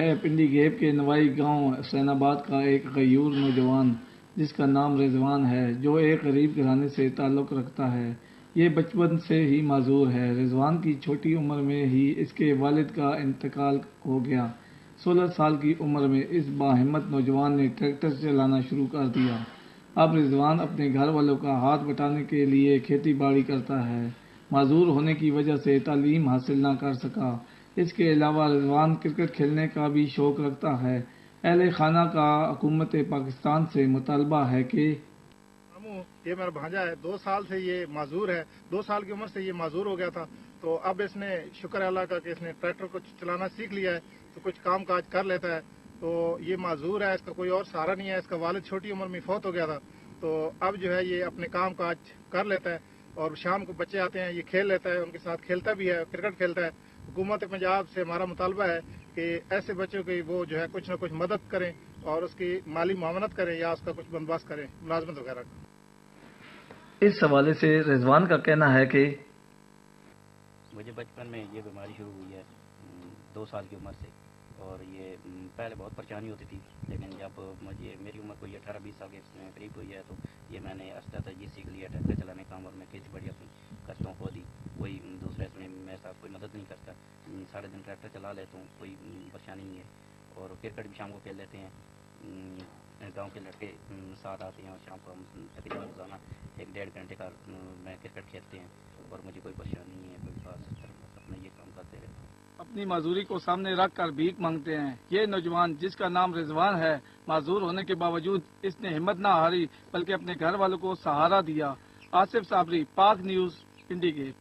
ہے پنڈی گیپ کے نوائی گاؤں حسین آباد کا ایک غیور نوجوان جس کا نام رضوان ہے، جو ایک غریب گھرانے سے تعلق رکھتا ہے۔ یہ بچپن سے ہی معذور ہے۔ رضوان کی چھوٹی عمر میں ہی اس کے والد کا انتقال ہو گیا۔ 16 سال کی عمر میں اس باہمت نوجوان نے ٹریکٹر چلانا شروع کر دیا۔ اب رضوان اپنے گھر والوں کا ہاتھ بٹانے کے لیے کھیتی باڑی کرتا ہے۔ معذور ہونے کی وجہ سے تعلیم حاصل نہ کر سکا۔ اس کے علاوہ رضوان کرکٹ کھیلنے کا بھی شوق رکھتا ہے۔ اہل خانہ کا حکومت پاکستان سے مطالبہ ہے کہ یہ میرا بھانجا ہے، 2 سال سے یہ معذور ہے، 2 سال کی عمر سے یہ معذور ہو گیا تھا، تو اب اس نے شکر اللہ کا کہ اس نے ٹریکٹر کو چلانا سیکھ لیا ہے، تو کچھ کام کاج کر لیتا ہے۔ تو یہ معذور ہے، اس کا کوئی اور سہارا نہیں ہے۔ اس کا والد چھوٹی عمر میں فوت ہو گیا تھا، تو اب جو ہے یہ اپنے کام کاج کر لیتا ہے، اور شام کو بچے آتے ہیں یہ کھیل لیتا ہے، ان کے ساتھ کھیلتا بھی ہے، کرکٹ کھیلتا ہے۔ حکومت پنجاب سے ہمارا مطالبہ ہے کہ ایسے بچوں کی وہ جو ہے کچھ نہ کچھ مدد کریں اور اس کی مالی معاونت کریں یا اس کا کچھ بندوبست کریں، ملازمت وغیرہ کا۔ اس حوالے سے رضوان کا کہنا ہے کہ مجھے بچپن میں یہ بیماری شروع ہوئی ہے 2 سال کی عمر سے، اور یہ پہلے بہت پریشانی ہوتی تھی، لیکن جب میری عمر کوئی 18-20 سال کے قریب ہوئی ہے تو یہ میں نے استطاعت سیکھ لیا ٹریکٹر چلانے کا، اور میں کھیتی باڑی اپنی کرتا ہوں خود ہی، کوئی دوسرے اس میں میرے ساتھ کوئی مدد نہیں کرتا، سارے دن ٹریکٹر چلا لیتا ہوں، کوئی پریشانی نہیں ہے، اور کرکٹ بھی شام کو کھیل لیتے ہیں۔ گاؤں کے لڑکے ساتھ آتے ہیں اور شام کو ہم تقریباً روزانہ 1-1.5 گھنٹے کا میں کرکٹ کھیلتے ہیں، اور مجھے کوئی پریشانی نہیں ہے، کوئی خاص اپنا یہ کام کرتے رہتے ہیں۔ اپنی معذوری کو سامنے رکھ کر بھیک مانگتے ہیں۔ یہ نوجوان جس کا نام رضوان ہے، معذور ہونے کے باوجود اس نے ہمت نہ ہاری بلکہ اپنے گھر والوں کو سہارا دیا۔ آصف صابری، پاک نیوز، پنڈی گیپ۔